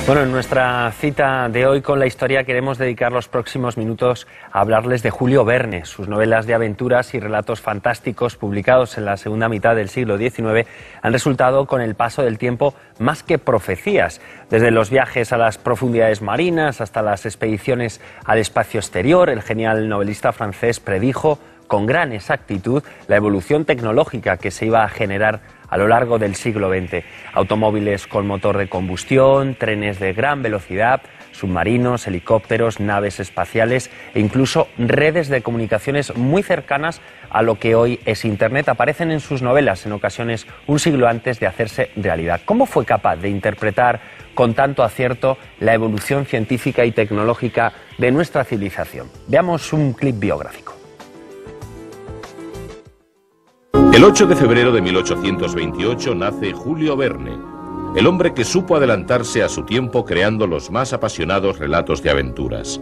Bueno, en nuestra cita de hoy con la historia queremos dedicar los próximos minutos a hablarles de Julio Verne. Sus novelas de aventuras y relatos fantásticos publicados en la segunda mitad del siglo XIX han resultado con el paso del tiempo más que profecías. Desde los viajes a las profundidades marinas hasta las expediciones al espacio exterior, el genial novelista francés predijo con gran exactitud la evolución tecnológica que se iba a generar a lo largo del siglo XX. Automóviles con motor de combustión, trenes de gran velocidad, submarinos, helicópteros, naves espaciales e incluso redes de comunicaciones muy cercanas a lo que hoy es Internet aparecen en sus novelas, en ocasiones un siglo antes de hacerse realidad. ¿Cómo fue capaz de interpretar con tanto acierto la evolución científica y tecnológica de nuestra civilización? Veamos un clip biográfico. El 8 de febrero de 1828 nace Julio Verne, el hombre que supo adelantarse a su tiempo creando los más apasionados relatos de aventuras.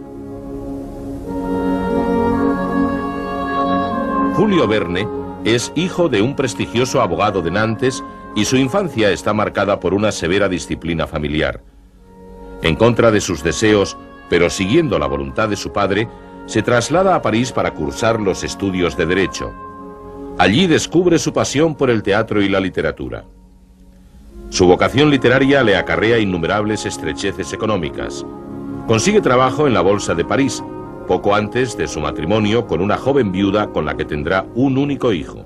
Julio Verne es hijo de un prestigioso abogado de Nantes y su infancia está marcada por una severa disciplina familiar. En contra de sus deseos, pero siguiendo la voluntad de su padre, se traslada a París para cursar los estudios de Derecho. Allí descubre su pasión por el teatro y la literatura. Su vocación literaria le acarrea innumerables estrecheces económicas. Consigue trabajo en la Bolsa de París, poco antes de su matrimonio con una joven viuda con la que tendrá un único hijo.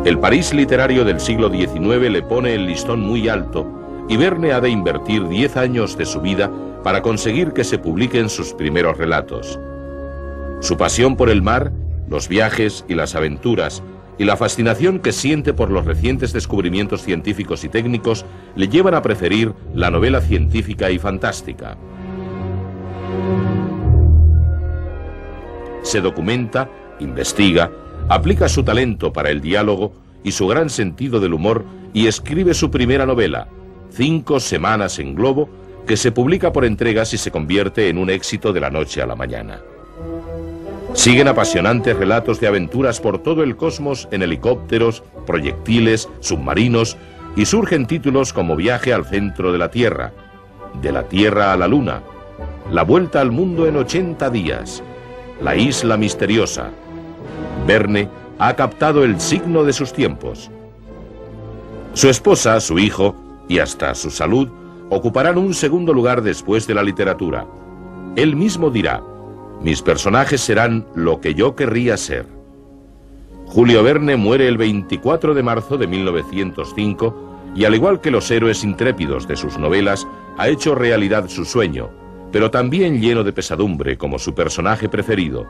El París literario del siglo XIX le pone el listón muy alto y Verne ha de invertir 10 años de su vida para conseguir que se publiquen sus primeros relatos. Su pasión por el mar, los viajes y las aventuras, y la fascinación que siente por los recientes descubrimientos científicos y técnicos le llevan a preferir la novela científica y fantástica. Se documenta, investiga, aplica su talento para el diálogo y su gran sentido del humor y escribe su primera novela, 5 semanas en globo, que se publica por entregas y se convierte en un éxito de la noche a la mañana. Siguen apasionantes relatos de aventuras por todo el cosmos en helicópteros, proyectiles, submarinos, y surgen títulos como Viaje al centro de la Tierra a la Luna, La vuelta al mundo en 80 días, La isla misteriosa. Verne ha captado el signo de sus tiempos. Su esposa, su hijo y hasta su salud ocuparán un segundo lugar después de la literatura. Él mismo dirá: mis personajes serán lo que yo querría ser. Julio Verne muere el 24 de marzo de 1905 y, al igual que los héroes intrépidos de sus novelas, ha hecho realidad su sueño, pero también lleno de pesadumbre como su personaje preferido,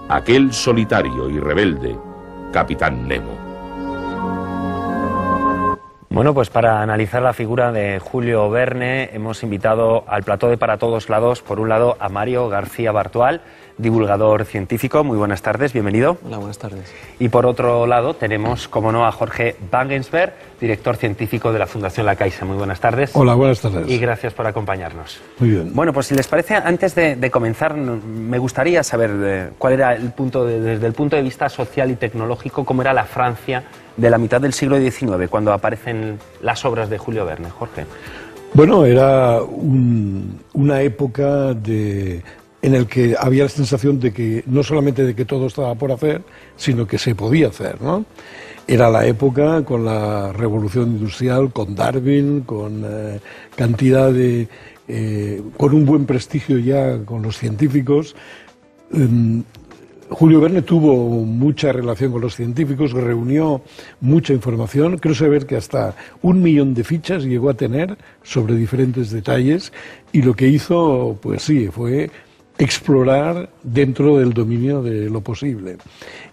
aquel solitario y rebelde, Capitán Nemo. Bueno, pues para analizar la figura de Julio Verne hemos invitado al plató de Para Todos Lados, por un lado, a Mario García Bartual, divulgador científico. Muy buenas tardes, bienvenido. Hola, buenas tardes. Y por otro lado tenemos, como no, a Jorge Wagensberg, director científico de la Fundación La Caixa. Muy buenas tardes. Hola, buenas tardes. Y gracias por acompañarnos. Muy bien. Bueno, pues si les parece, antes de comenzar, me gustaría saber cuál era el punto, desde el punto de vista social y tecnológico, cómo era la Francia de la mitad del siglo XIX, cuando aparecen las obras de Julio Verne. Jorge. Bueno, era una época en el que había la sensación de que no solamente de que todo estaba por hacer, sino que se podía hacer, ¿no? Era la época con la revolución industrial, con Darwin, con cantidad de... con un buen prestigio ya con los científicos. Julio Verne tuvo mucha relación con los científicos, reunió mucha información. Creo saber que hasta 1 millón de fichas llegó a tener sobre diferentes detalles, y lo que hizo, pues sí, fue explorar dentro del dominio de lo posible.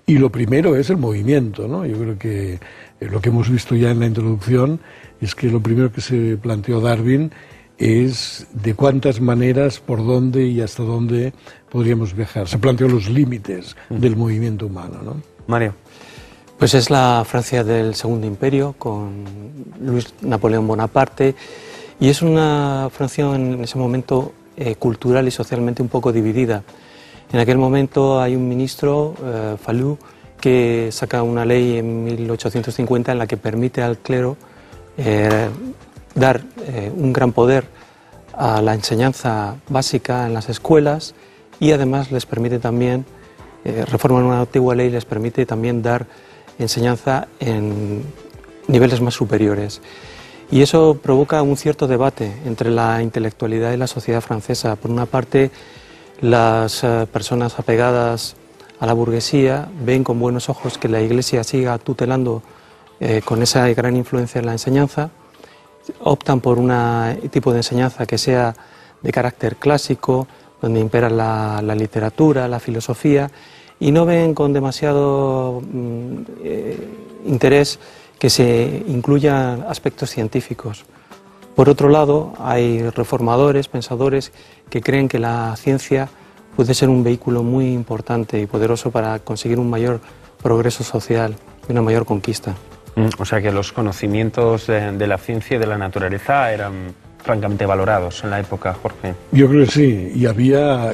Y lo primero es el movimiento, ¿no? Yo creo que lo que hemos visto ya en la introducción es que lo primero que se planteó Darwin es de cuántas maneras, por dónde y hasta dónde podríamos viajar. Se planteó los límites del movimiento humano, ¿no? Mario. Pues es la Francia del Segundo Imperio, con Luis Napoleón Bonaparte, y es una Francia en ese momento cultural y socialmente un poco dividida. En aquel momento hay un ministro, Fallu, que saca una ley en 1850 en la que permite al clero dar un gran poder a la enseñanza básica en las escuelas y además les permite también, reforman una antigua ley, les permite también dar enseñanza en niveles más superiores. Y eso provoca un cierto debate entre la intelectualidad y la sociedad francesa. Por una parte, las personas apegadas a la burguesía ven con buenos ojos que la Iglesia siga tutelando con esa gran influencia en la enseñanza, optan por un tipo de enseñanza que sea de carácter clásico, donde impera la literatura, la filosofía, y no ven con demasiado interés que se incluyan aspectos científicos. Por otro lado, hay reformadores, pensadores, que creen que la ciencia puede ser un vehículo muy importante y poderoso para conseguir un mayor progreso social y una mayor conquista. O sea que los conocimientos de la ciencia y de la naturaleza eran francamente valorados en la época, Jorge. Yo creo que sí, y había...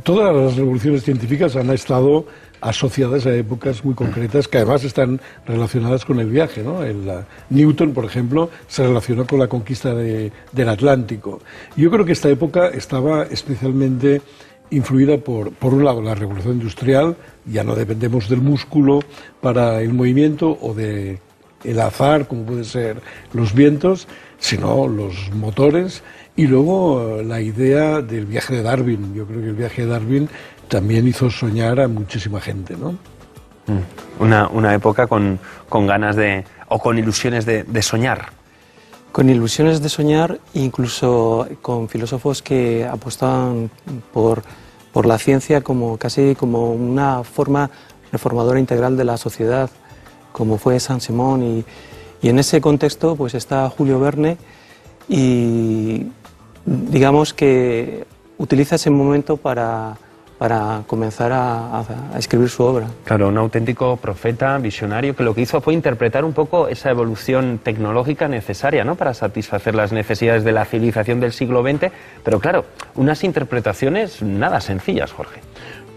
Todas las revoluciones científicas han estado asociadas a épocas muy concretas que además están relacionadas con el viaje, ¿no? Newton, por ejemplo, se relacionó con la conquista del Atlántico. Yo creo que esta época estaba especialmente influida por un lado, la revolución industrial. Ya no dependemos del músculo para el movimiento o del azar, como pueden ser los vientos, sino los motores. Y luego la idea del viaje de Darwin. Yo creo que el viaje de Darwin también hizo soñar a muchísima gente, ¿no? Una época con ganas de, o con ilusiones de soñar. Con ilusiones de soñar, incluso con filósofos que apostaban por la ciencia como casi como una forma reformadora integral de la sociedad, como fue Saint-Simon. Y en ese contexto pues está Julio Verne, y digamos que utiliza ese momento para comenzar a escribir su obra. Claro, un auténtico profeta, visionario, que lo que hizo fue interpretar un poco esa evolución tecnológica necesaria, ¿no?, para satisfacer las necesidades de la civilización del siglo XX, pero claro, unas interpretaciones nada sencillas, Jorge.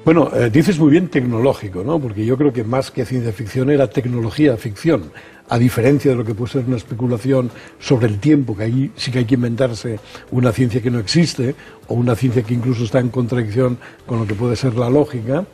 Bueno, dices muy bien tecnológico, ¿no?, porque yo creo que más que ciencia ficción era tecnología ficción. A diferencia de lo que puede ser una especulación sobre el tiempo, que ahí sí que hay que inventarse una ciencia que no existe, o una ciencia que incluso está en contradicción con lo que puede ser la lógica,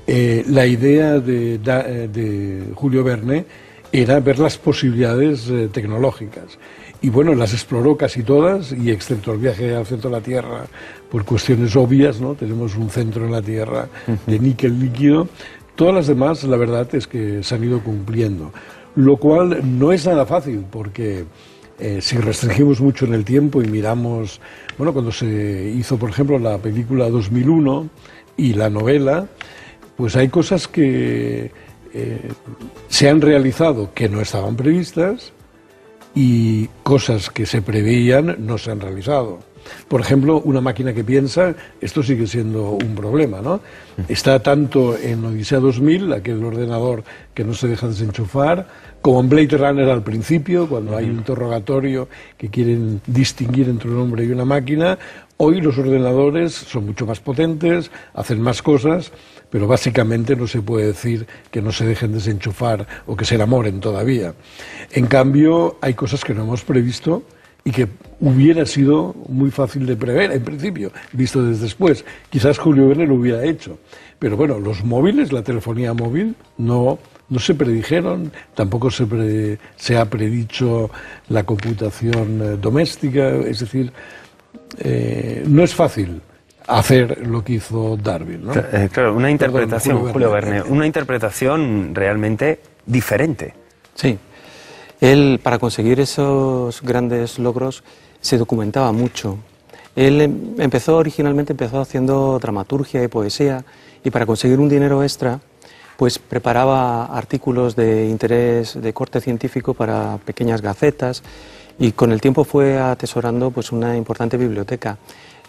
la idea de Julio Verne era ver las posibilidades tecnológicas. Y bueno, las exploró casi todas, y excepto el viaje al centro de la Tierra, por cuestiones obvias, ¿no? Tenemos un centro en la Tierra de níquel líquido. Todas las demás, la verdad es que se han ido cumpliendo. Lo cual no es nada fácil, porque si restringimos mucho en el tiempo y miramos, bueno, cuando se hizo, por ejemplo, la película 2001 y la novela, pues hay cosas que se han realizado que no estaban previstas, y cosas que se preveían no se han realizado. Por ejemplo, una máquina que piensa, esto sigue siendo un problema, ¿no? Está tanto en Odisea 2000, aquel ordenador que no se deja desenchufar, como en Blade Runner al principio, cuando hay un interrogatorio que quieren distinguir entre un hombre y una máquina. Hoy los ordenadores son mucho más potentes, hacen más cosas, pero básicamente no se puede decir que no se dejen desenchufar o que se enamoren todavía. En cambio, hay cosas que no hemos previsto y que hubiera sido muy fácil de prever, en principio, visto desde después. Quizás Julio Verne lo hubiera hecho. Pero bueno, los móviles, la telefonía móvil, no se predijeron, tampoco se ha predicho la computación doméstica, es decir, no es fácil hacer lo que hizo Darwin, ¿no? Claro, una interpretación, Julio Verne, una interpretación realmente diferente. Sí. Él, para conseguir esos grandes logros, se documentaba mucho. Él originalmente empezó haciendo dramaturgia y poesía, y para conseguir un dinero extra, pues preparaba artículos de interés de corte científico para pequeñas gacetas, y con el tiempo fue atesorando pues una importante biblioteca.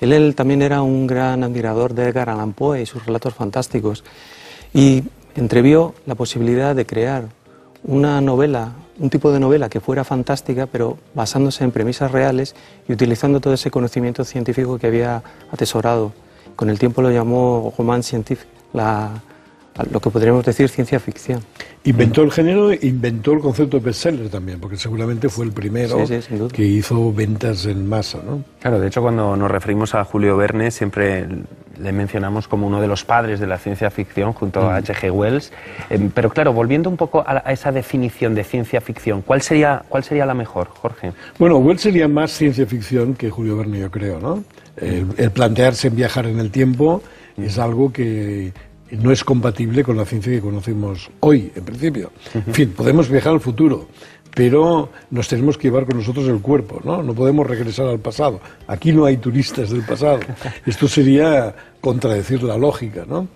Él también era un gran admirador de Edgar Allan Poe y sus relatos fantásticos, y entrevió la posibilidad de crear una novela, un tipo de novela que fuera fantástica, pero basándose en premisas reales y utilizando todo ese conocimiento científico que había atesorado. Con el tiempo lo llamó roman scientifique, la lo que podríamos decir ciencia ficción. Inventó el género, inventó el concepto de bestseller también, porque seguramente fue el primero que hizo ventas en masa, ¿no? Claro, de hecho cuando nos referimos a Julio Verne siempre le mencionamos como uno de los padres de la ciencia ficción junto a H.G. Wells. Pero claro, volviendo un poco a esa definición de ciencia ficción, ¿cuál sería la mejor, Jorge? Bueno, Wells sería más ciencia ficción que Julio Verne, yo creo, ¿no? El plantearse en viajar en el tiempo es algo que no es compatible con la ciencia que conocemos hoy, en principio. En fin, podemos viajar al futuro, pero nos tenemos que llevar con nosotros el cuerpo, ¿no? No podemos regresar al pasado. Aquí no hay turistas del pasado. Esto sería contradecir la lógica, ¿no?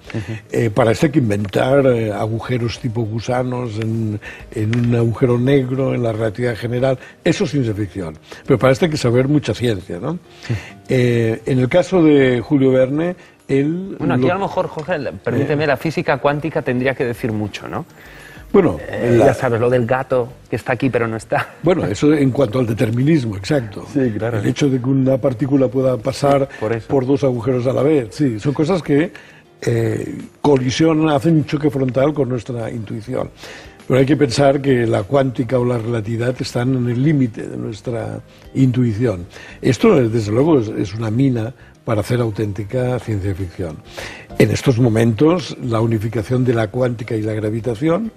Para esto hay que inventar agujeros tipo gusanos en un agujero negro, en la relatividad general. Eso es ciencia ficción. Pero para esto hay que saber mucha ciencia, ¿no? En el caso de Julio Verne, bueno, aquí a lo mejor, Jorge, permíteme, la física cuántica tendría que decir mucho, ¿no? Bueno, ya sabes, lo del gato que está aquí pero no está. Bueno, eso en cuanto al determinismo, exacto. Sí, claro. El hecho de que una partícula pueda pasar por dos agujeros a la vez, sí, son cosas que colisionan, hacen un choque frontal con nuestra intuición. Pero hay que pensar que la cuántica o la relatividad están en el límite de nuestra intuición. Esto, desde luego, es una mina para hacer auténtica ciencia ficción. En estos momentos, la unificación de la cuántica y la gravitación,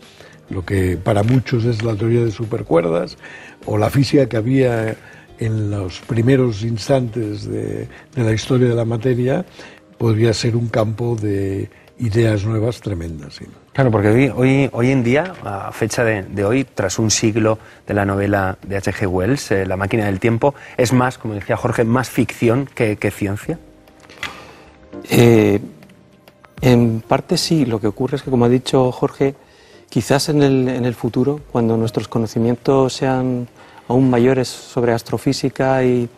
lo que para muchos es la teoría de supercuerdas, o la física que había en los primeros instantes de la historia de la materia, podría ser un campo de ideas nuevas tremendas. Sí. Claro, porque hoy en día, a fecha de hoy, tras un siglo de la novela de H.G. Wells, La máquina del tiempo, es más, como decía Jorge, más ficción que ciencia. En parte sí, lo que ocurre es que, como ha dicho Jorge, quizás en el futuro, cuando nuestros conocimientos sean aún mayores sobre astrofísica y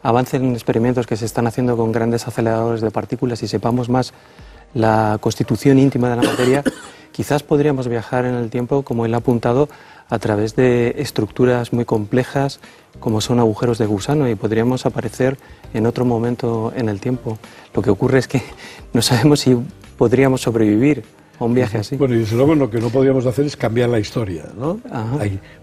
avancen en experimentos que se están haciendo con grandes aceleradores de partículas y sepamos más la constitución íntima de la materia, quizás podríamos viajar en el tiempo, como él ha apuntado, a través de estructuras muy complejas como son agujeros de gusano y podríamos aparecer en otro momento en el tiempo. Lo que ocurre es que no sabemos si podríamos sobrevivir a un viaje así. Bueno, y desde luego lo que no podríamos hacer es cambiar la historia, ¿no?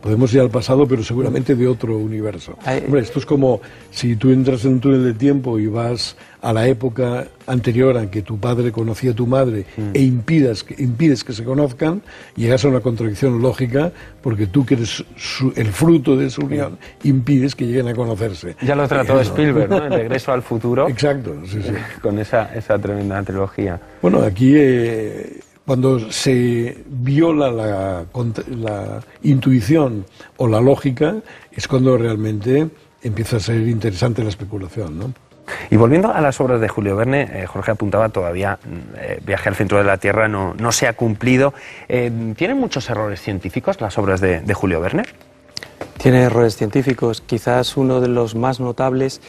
Podemos ir al pasado, pero seguramente de otro universo. Hombre, esto es como si tú entras en un túnel de tiempo y vas a la época anterior a que tu padre conocía a tu madre e impides que se conozcan, llegas a una contradicción lógica porque tú, que eres el fruto de esa unión, impides que lleguen a conocerse. Ya lo trató Spielberg, ¿no? El Regreso al futuro. Exacto, sí, sí. Con esa tremenda trilogía. Bueno, aquí cuando se viola la intuición o la lógica es cuando realmente empieza a ser interesante la especulación, ¿no? Y volviendo a las obras de Julio Verne, Jorge apuntaba todavía, Viaje al centro de la Tierra no se ha cumplido. ¿Tienen muchos errores científicos las obras de Julio Verne? Tiene errores científicos. Quizás uno de los más notables,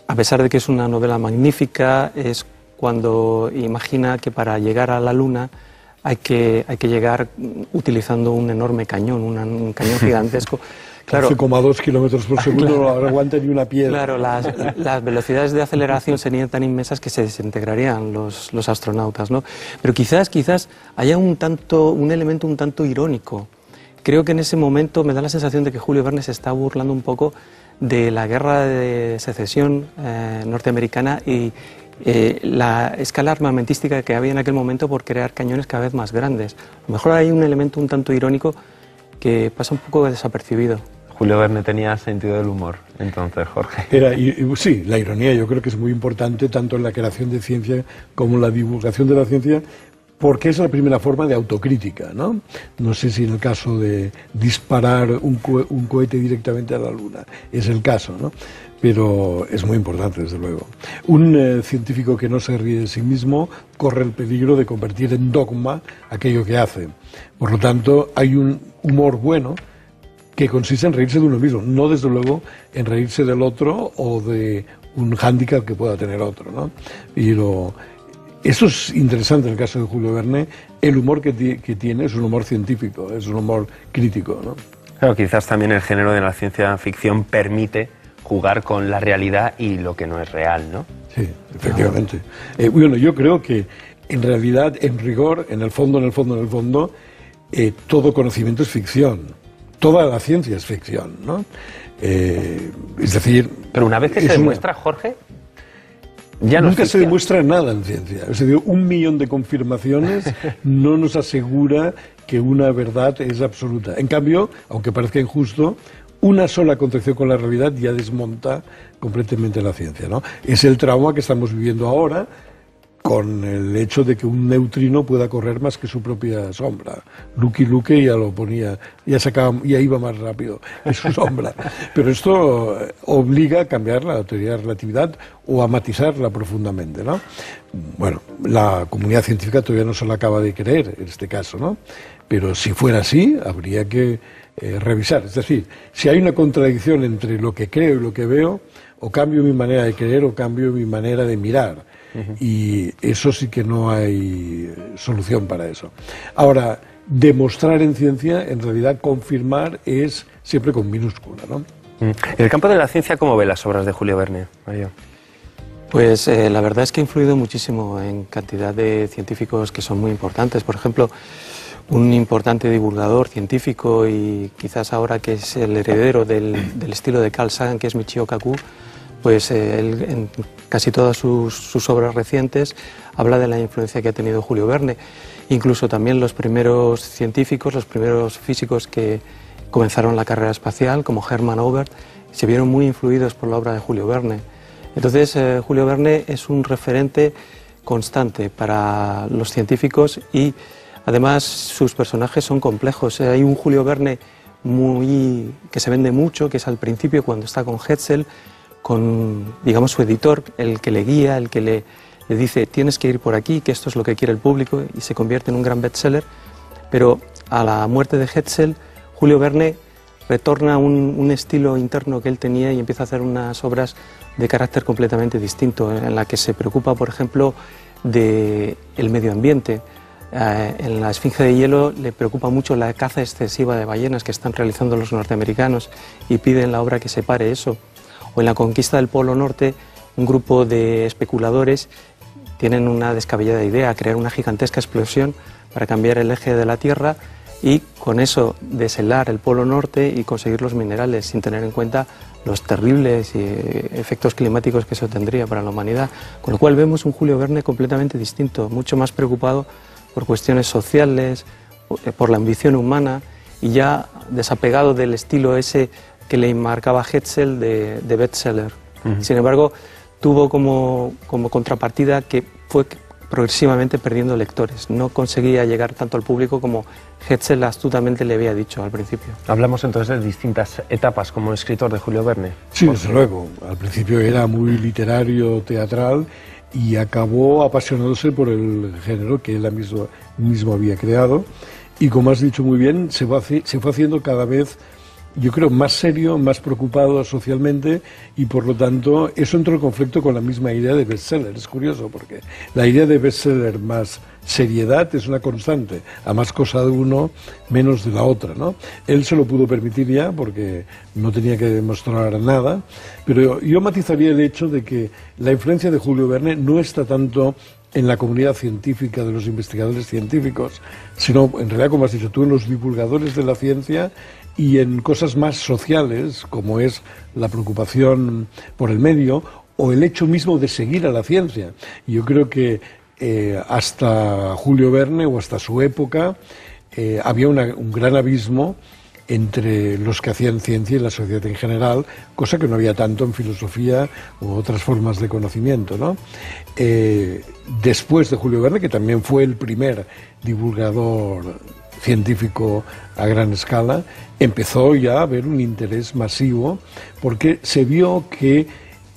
a pesar de que es una novela magnífica, es cuando imagina que para llegar a la Luna hay que llegar utilizando un enorme cañón, un cañón gigantesco. Claro, 11,2 kilómetros por segundo no aguanta ni una piedra. Claro, las velocidades de aceleración serían tan inmensas que se desintegrarían los astronautas, ¿no? Pero quizás haya un elemento un tanto irónico. Creo que en ese momento me da la sensación de que Julio Verne se está burlando un poco de la guerra de secesión norteamericana y la escala armamentística que había en aquel momento por crear cañones cada vez más grandes. A lo mejor hay un elemento un tanto irónico que pasa un poco desapercibido. Julio Verne tenía sentido del humor, entonces, Jorge. Sí, la ironía yo creo que es muy importante tanto en la creación de ciencia como en la divulgación de la ciencia, porque es la primera forma de autocrítica, ¿no? No sé si en el caso de disparar un cohete directamente a la Luna es el caso, ¿no? Pero es muy importante, desde luego. Un científico que no se ríe de sí mismo corre el peligro de convertir en dogma aquello que hace. Por lo tanto, hay un humor bueno que consiste en reírse de uno mismo, no desde luego en reírse del otro o de un hándicap que pueda tener otro, ¿no? Eso es interesante en el caso de Julio Verne. El humor que tiene es un humor científico, es un humor crítico, ¿no? Claro, quizás también el género de la ciencia ficción permite jugar con la realidad y lo que no es real, ¿no? Sí, efectivamente. Bueno, yo creo que en realidad, en rigor, en el fondo, todo conocimiento es ficción. Toda la ciencia es ficción, ¿no? Es decir... Pero una vez que se demuestra, Jorge, ya no nunca es se demuestra nada en ciencia. Es decir, 1 millón de confirmaciones no nos asegura que una verdad es absoluta. En cambio, aunque parezca injusto, una sola contacción con la realidad ya desmonta completamente la ciencia, ¿no? Es el trauma que estamos viviendo ahora con el hecho de que un neutrino pueda correr más que su propia sombra. Lucky Luke ya lo ponía, ya iba más rápido que su sombra. Pero esto obliga a cambiar la teoría de la relatividad o a matizarla profundamente, ¿no? Bueno, la comunidad científica todavía no se la acaba de creer en este caso, ¿no? Pero si fuera así, habría que revisar. Es decir, si hay una contradicción entre lo que creo y lo que veo, o cambio mi manera de creer o cambio mi manera de mirar. Y eso sí que no hay solución para eso. Ahora, demostrar en ciencia, en realidad confirmar es siempre con minúscula, ¿no? En el campo de la ciencia, ¿cómo ve las obras de Julio Verne, Mario? Pues la verdad es que ha influido muchísimo en cantidad de científicos que son muy importantes. Por ejemplo, un importante divulgador científico y quizás ahora que es el heredero del estilo de Carl Sagan, que es Michio Kaku, pues él en casi todas sus obras recientes habla de la influencia que ha tenido Julio Verne. Incluso también los primeros científicos, los primeros físicos que comenzaron la carrera espacial, como Hermann Oberth, se vieron muy influidos por la obra de Julio Verne. Entonces, Julio Verne es un referente constante para los científicos y además sus personajes son complejos. Hay un Julio Verne que se vende mucho, que es al principio cuando está con Hetzel, con, digamos, su editor, el que le guía, el que le dice tienes que ir por aquí, que esto es lo que quiere el público, y se convierte en un gran bestseller. Pero a la muerte de Hetzel, Julio Verne retorna a un estilo interno que él tenía y empieza a hacer unas obras de carácter completamente distinto, en la que se preocupa, por ejemplo, del medio ambiente. En la Esfinge de Hielo le preocupa mucho la caza excesiva de ballenas que están realizando los norteamericanos y pide en la obra que se pare eso. O en la conquista del Polo Norte, un grupo de especuladores tienen una descabellada idea, crear una gigantesca explosión para cambiar el eje de la Tierra y con eso deshelar el Polo Norte y conseguir los minerales sin tener en cuenta los terribles efectos climáticos que eso tendría para la humanidad. Con lo cual vemos un Julio Verne completamente distinto, mucho más preocupado por cuestiones sociales, por la ambición humana y ya desapegado del estilo ese que le marcaba Hetzel de bestseller. Sin embargo, tuvo como contrapartida que fue progresivamente perdiendo lectores. No conseguía llegar tanto al público como Hetzel astutamente le había dicho al principio. Hablamos entonces de distintas etapas como escritor de Julio Verne. Sí, desde luego. Al principio era muy literario, teatral, y acabó apasionándose por el género que él mismo había creado. Y como has dicho muy bien, se fue haciendo cada vez, yo creo, más serio, más preocupado socialmente, y por lo tanto eso entró en conflicto con la misma idea de bestseller. Es curioso porque la idea de bestseller más seriedad es una constante, a más cosa de uno, menos de la otra, ¿no? Él se lo pudo permitir ya porque no tenía que demostrar nada, pero yo matizaría el hecho de que la influencia de Julio Verne no está tanto en la comunidad científica de los investigadores científicos, sino en realidad, como has dicho tú, en los divulgadores de la ciencia y en cosas más sociales, como es la preocupación por el medio o el hecho mismo de seguir a la ciencia. Yo creo que hasta Julio Verne o hasta su época había un gran abismo entre los que hacían ciencia y la sociedad en general, cosa que no había tanto en filosofía u otras formas de conocimiento, ¿no? Después de Julio Verne, que también fue el primer divulgador científico a gran escala, empezó ya a haber un interés masivo porque se vio que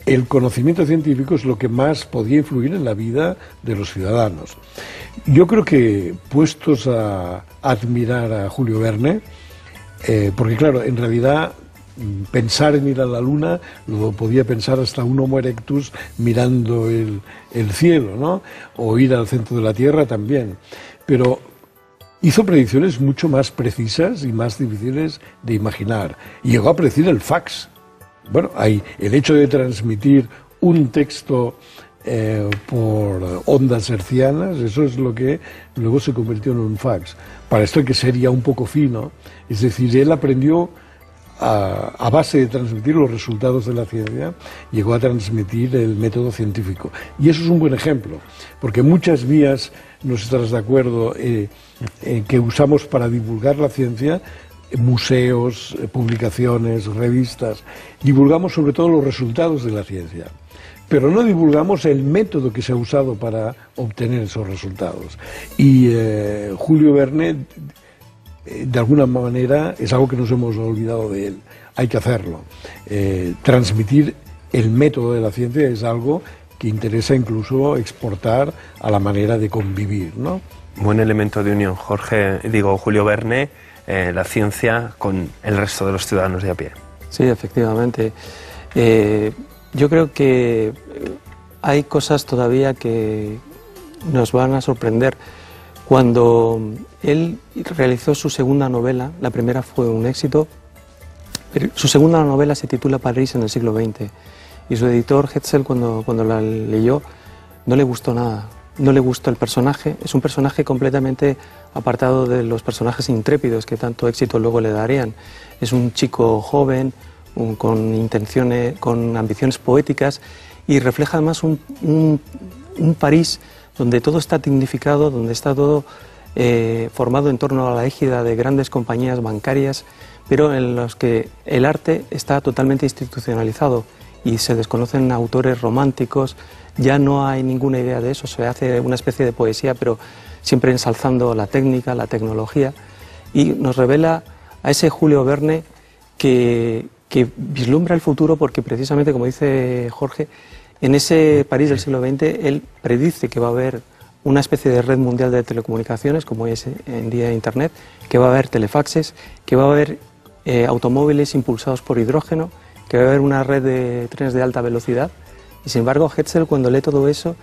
el conocimiento científico es lo que más podía influir en la vida de los ciudadanos. Yo creo que, puestos a admirar a Julio Verne, porque claro, en realidad pensar en ir a la luna lo podía pensar hasta un Homo erectus mirando el cielo, ¿no? O ir al centro de la Tierra también, pero hizo predicciones mucho más precisas y más difíciles de imaginar. Y llegó a predecir el fax. Bueno, el hecho de transmitir un texto por ondas hercianas, eso es lo que luego se convirtió en un fax. Para esto hay que ser ya un poco fino, es decir, él aprendió a base de transmitir los resultados de la ciencia, llegó a transmitir el método científico. Y eso es un buen ejemplo, porque muchas vías, no sé si estarás de acuerdo, que usamos para divulgar la ciencia, museos, publicaciones, revistas, divulgamos sobre todo los resultados de la ciencia, pero no divulgamos el método que se ha usado para obtener esos resultados. Y Julio Verne, de alguna manera, es algo que nos hemos olvidado de él. Hay que hacerlo. Transmitir el método de la ciencia es algo que interesa incluso exportar a la manera de convivir, ¿no? Buen elemento de unión, Julio Verne, la ciencia con el resto de los ciudadanos de a pie. Sí, efectivamente. Yo creo que hay cosas todavía que nos van a sorprender. Cuando él realizó su segunda novela, la primera fue un éxito, pero su segunda novela se titula París en el siglo XX, y su editor Hetzel, cuando la leyó, no le gustó nada. No le gustó el personaje, es un personaje completamente apartado de los personajes intrépidos que tanto éxito luego le darían. Es un chico joven, con intenciones, con ambiciones poéticas, y refleja además un París donde todo está dignificado, donde está todo formado en torno a la égida de grandes compañías bancarias, pero en los que el arte está totalmente institucionalizado y se desconocen autores románticos. Ya no hay ninguna idea de eso, se hace una especie de poesía, pero siempre ensalzando la técnica, la tecnología, y nos revela a ese Julio Verne que vislumbra el futuro, porque precisamente, como dice Jorge, en ese París del siglo XX él predice que va a haber una especie de red mundial de telecomunicaciones, como es en día Internet, que va a haber telefaxes, que va a haber automóviles impulsados por hidrógeno, que va a haber una red de trenes de alta velocidad. Y sin embargo, Hetzel, cuando lee todo eso,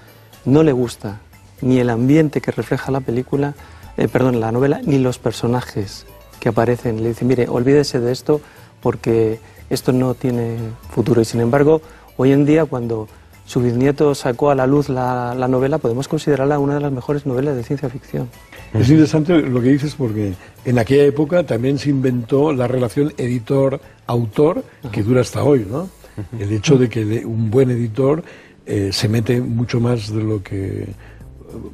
no le gusta ni el ambiente que refleja la película, la novela, ni los personajes que aparecen. Le dice, mire, olvídese de esto porque esto no tiene futuro. Y sin embargo, hoy en día, cuando su bisnieto sacó a la luz la novela, podemos considerarla una de las mejores novelas de ciencia ficción. Es interesante lo que dices, porque en aquella época también se inventó la relación editor-autor, que dura hasta hoy, ¿no? El hecho de que un buen editor se mete mucho más de lo que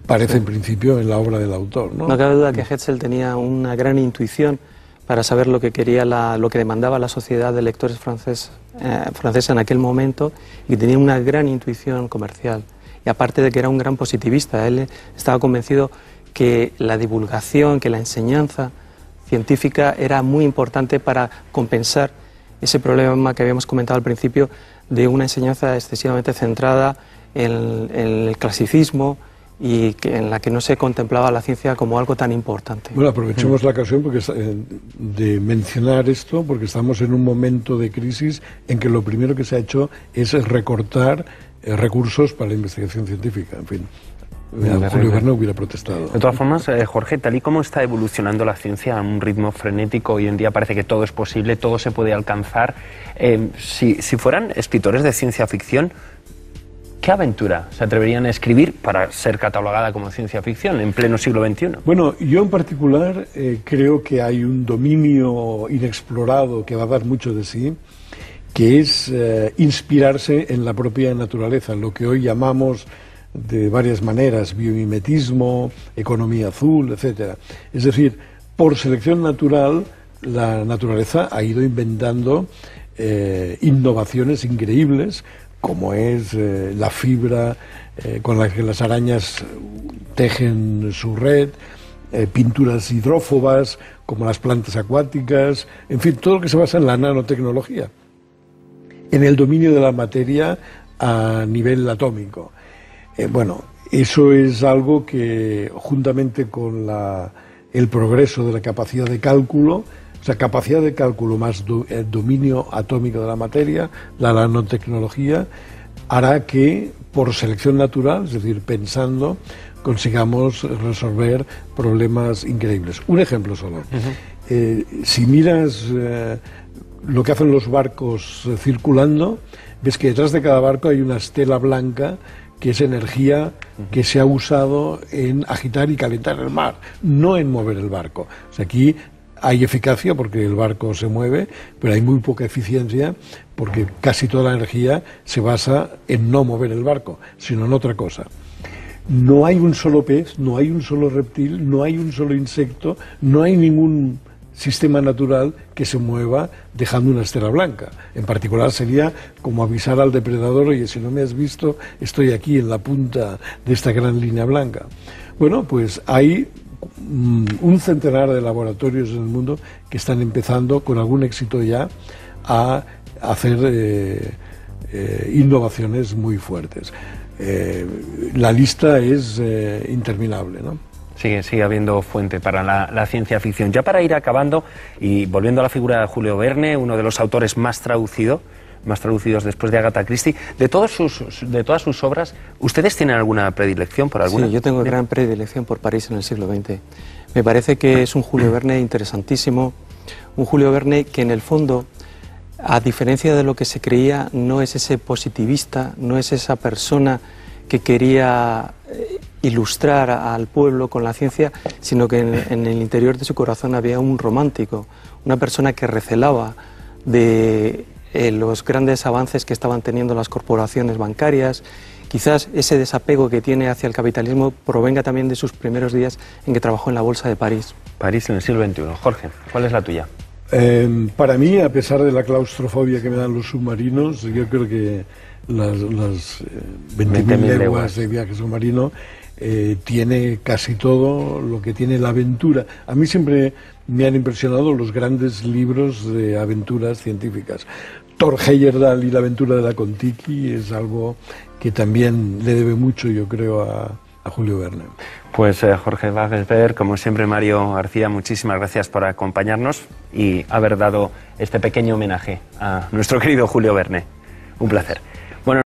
parece en principio en la obra del autor, ¿no? No cabe duda que Hetzel tenía una gran intuición para saber lo que quería, lo que demandaba la sociedad de lectores francesa en aquel momento, y tenía una gran intuición comercial. Y aparte de que era un gran positivista, él estaba convencido que la divulgación, que la enseñanza científica era muy importante para compensar ese problema que habíamos comentado al principio de una enseñanza excesivamente centrada en el clasicismo y en la que no se contemplaba la ciencia como algo tan importante. Bueno, aprovechemos la ocasión de mencionar esto, porque estamos en un momento de crisis en que lo primero que se ha hecho es recortar recursos para la investigación científica, en fin. Julio Verne hubiera protestado. De todas formas, Jorge, tal y como está evolucionando la ciencia a un ritmo frenético, hoy en día parece que todo es posible, todo se puede alcanzar. Si fueran escritores de ciencia ficción, ¿qué aventura se atreverían a escribir para ser catalogada como ciencia ficción en pleno siglo XXI? Bueno, yo en particular creo que hay un dominio inexplorado que va a dar mucho de sí, que es inspirarse en la propia naturaleza, lo que hoy llamamos de varias maneras, biomimetismo, economía azul, etcétera. Es decir, por selección natural, la naturaleza ha ido inventando innovaciones increíbles, como es la fibra con la que las arañas tejen su red, pinturas hidrófobas, como las plantas acuáticas, en fin, todo lo que se basa en la nanotecnología, en el dominio de la materia a nivel atómico. Bueno, eso es algo que, juntamente con el progreso de la capacidad de cálculo, o sea, capacidad de cálculo más el dominio atómico de la materia, la nanotecnología, hará que, por selección natural, es decir, pensando, consigamos resolver problemas increíbles. Un ejemplo solo. Si miras lo que hacen los barcos circulando, ves que detrás de cada barco hay una estela blanca que es energía que se ha usado en agitar y calentar el mar, no en mover el barco. O sea, aquí hay eficacia porque el barco se mueve, pero hay muy poca eficiencia porque casi toda la energía se basa en no mover el barco, sino en otra cosa. No hay un solo pez, no hay un solo reptil, no hay un solo insecto, no hay ningún sistema natural que se mueva dejando una estela blanca. En particular sería como avisar al depredador: oye, si no me has visto, estoy aquí en la punta de esta gran línea blanca. Bueno, pues hay un centenar de laboratorios en el mundo que están empezando con algún éxito ya a hacer innovaciones muy fuertes. La lista es interminable, ¿no? Sigue habiendo fuente para la ciencia ficción. Ya para ir acabando y volviendo a la figura de Julio Verne, uno de los autores más traducidos después de Agatha Christie, de todas sus obras, ¿ustedes tienen alguna predilección por alguna? Sí, yo tengo gran predilección por París en el siglo XX. Me parece que es un Julio Verne interesantísimo, un Julio Verne que en el fondo, a diferencia de lo que se creía, no es ese positivista, no es esa persona que quería ilustrar al pueblo con la ciencia, sino que en el interior de su corazón había un romántico, una persona que recelaba de los grandes avances que estaban teniendo las corporaciones bancarias. Quizás ese desapego que tiene hacia el capitalismo provenga también de sus primeros días en que trabajó en la Bolsa de París. París en el siglo XXI. Jorge, ¿cuál es la tuya? Para mí, a pesar de la claustrofobia que me dan los submarinos, yo creo que las 20.000 leguas de viaje submarino tiene casi todo lo que tiene la aventura. A mí siempre me han impresionado los grandes libros de aventuras científicas. Thor Heyerdahl y la aventura de la Kon-Tiki es algo que también le debe mucho, yo creo, a Julio Verne. Pues Jorge Wagensberg, como siempre, Mario García, muchísimas gracias por acompañarnos y haber dado este pequeño homenaje a nuestro querido Julio Verne. Un placer.